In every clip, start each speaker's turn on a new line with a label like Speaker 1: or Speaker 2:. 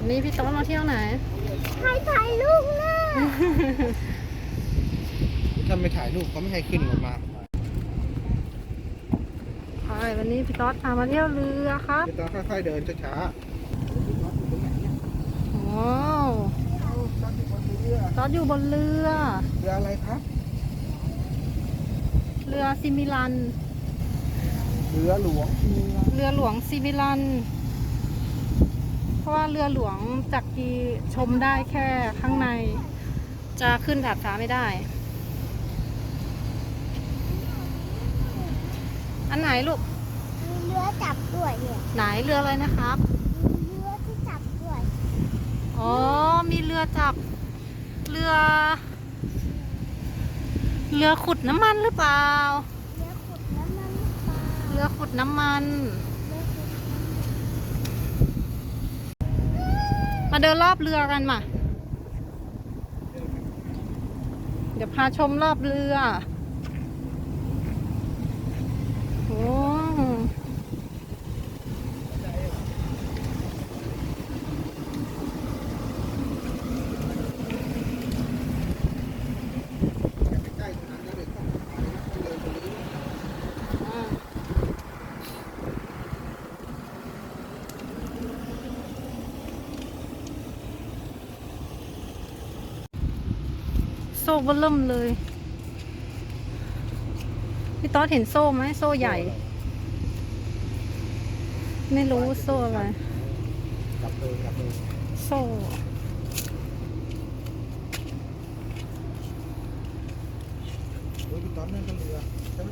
Speaker 1: นี้พี่ต๊อดมาเที่ยวไหน
Speaker 2: ถ่ายรูปนะ
Speaker 3: ถ้าไม่ถ่ายรูปเขาไม่ให้ขึ้นลงมา
Speaker 1: วันนี้พี่ต๊อดพามาเที่ยวเรือครับ
Speaker 3: พี่ต๊อดค่อยๆเดินช้า
Speaker 1: โอ้
Speaker 3: ๆต๊อดอยู่บนเรือ
Speaker 1: ต๊อดอยู่บนเรือ
Speaker 3: เรืออะไรครับ
Speaker 1: เรือซิมิลัน
Speaker 3: เรือหลวง
Speaker 1: เรือหลวงซิมิลัน เพราะว่าเรือหลวงจากกีชมได้แค่ข้างในจะขึ้นดาดฟ้าไม่ได้อันไหนลูก
Speaker 2: มีเรือจับด้วยเนี่ย
Speaker 1: ไหนเรืออะไรนะครับ
Speaker 2: มีเรือที่จับด้วย
Speaker 1: อ๋อมีเรือจับเรือขุดน้ำมันหรือเปล่า
Speaker 2: เรือขุดน้ำมันหรือเปล่า
Speaker 1: เรือขุดน้ำมันมาเดินรอบเรือกันมาเดี๋ยวพาชมรอบเรือโอ้โซ่เบิ่มเลยพี่ต๊อดเห็นโซ่ไหมโซ่ใหญ่ไม่รู้โซ่อะไร
Speaker 3: กลับเลย
Speaker 1: โซ่
Speaker 3: พี่ต๊อดนั่นก็เรือใช่ไหม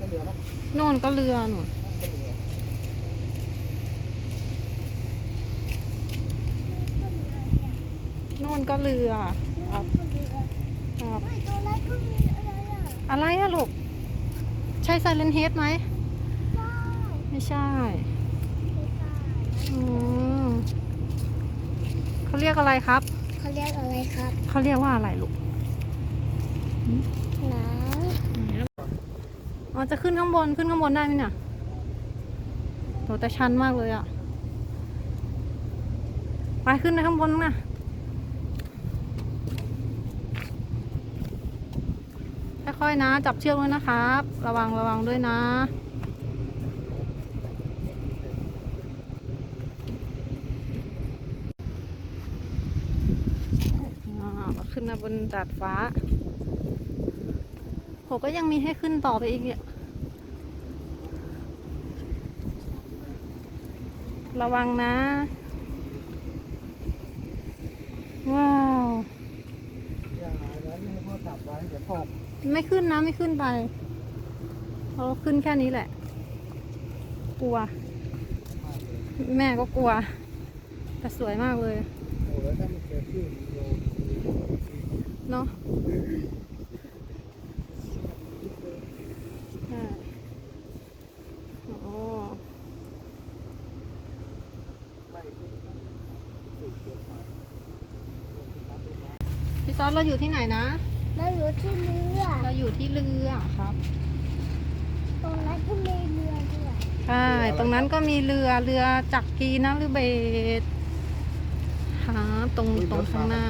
Speaker 3: ก็เรือปะ
Speaker 1: โน่นก็เรือหนู
Speaker 3: ก็เรือ
Speaker 1: โน่นก็เรือครับ
Speaker 2: ไม่ตัวเล็กก็มีอะไรอ่ะ
Speaker 1: อะไรอะลูกใช่ไซเลนเฮดไหม
Speaker 2: ใช่
Speaker 1: ไม่ใช่
Speaker 2: ไม่ใช่
Speaker 1: อืมเขาเรียกอะไรครับ
Speaker 2: เขาเรียกอะไรครับ
Speaker 1: เขาเรียกว่าอะไรลูก
Speaker 2: หนัง
Speaker 1: อ๋อจะขึ้นข้างบนได้ไหมเนี่ยโหแต่ชันมากเลยอะไปขึ้นไปข้างบนนะค่อยๆนะจับเชือกด้วยนะครับ ระวังด้วยนะเราขึ้นมาบนดาดฟ้าโหก็ยังมีให้ขึ้นต่อไปอีกเนี่ยระวังนะว้าว
Speaker 3: อย่าหาแล้วให้พ่อจับไว้เดี๋ยวตก
Speaker 1: ไม่ขึ้นนะไม่ขึ้นไปเราขึ้นแค่นี้แหละกลัวแม่ก็กลัวแต่สวยมากเลย
Speaker 3: โอ้แล้วถ้ามันเกิดขึ้นโยน
Speaker 1: เนาะใช่โอ้พี่ซอสเราอยู่ที่ไหนนะ
Speaker 2: แล้วอยู่ที่เรือ
Speaker 1: เราอยู่ที่เรือครับ
Speaker 2: ตรงนั้นก็มีเรือด้วย
Speaker 1: ใช่ตรงนั้นก็มีเรือจักรีนะหรือเบสหาตรงข้างหน้า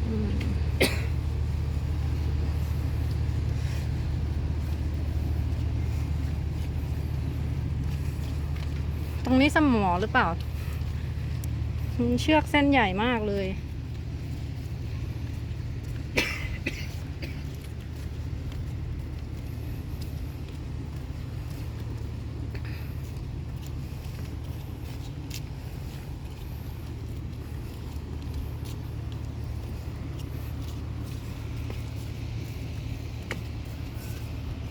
Speaker 1: อืมตรงนี้สมอหรือเปล่าเชือกเส้นใหญ่มากเลย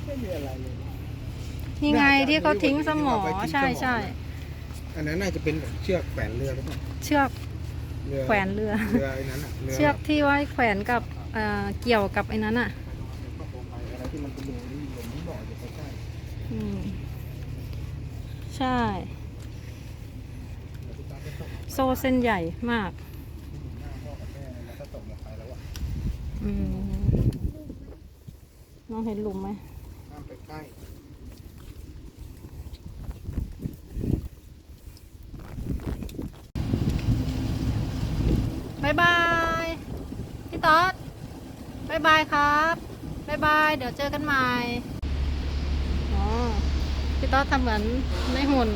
Speaker 3: ไม่มีอะไรเลย
Speaker 1: นี่ไงที่เขาทิ้งสมอใช่
Speaker 3: อันนั้นน่าจะเป็นเชือกแขวนเรือหรือเปล่า
Speaker 1: เชือกแขวนเรือ
Speaker 3: เรือไอ้นั้นอ่ะ
Speaker 1: เชือกที่ไว้แขวนกับเกี่ยวกับไอ้นั้นอ่ะ
Speaker 3: อะไรที่มันเป็นรูนี่ผมไม่บอกอยู่ใกล้
Speaker 1: อืมใช่ โซ่เส้นใหญ่มาก
Speaker 3: ๆหน้าพ่อกับแม่แล้วก็ตกลงไปแล้วอ่ะ
Speaker 1: อืมน้องเห็นหลุมไหม
Speaker 3: ห้ามไปใกล้
Speaker 1: บ๊ายบาย พี่ต๊อดบ๊ายบายครับบ๊ายบาย เดี๋ยวเจอกันใหม่ อ๋อ พี่ต๊อดทำเหมือนไม่หุ่น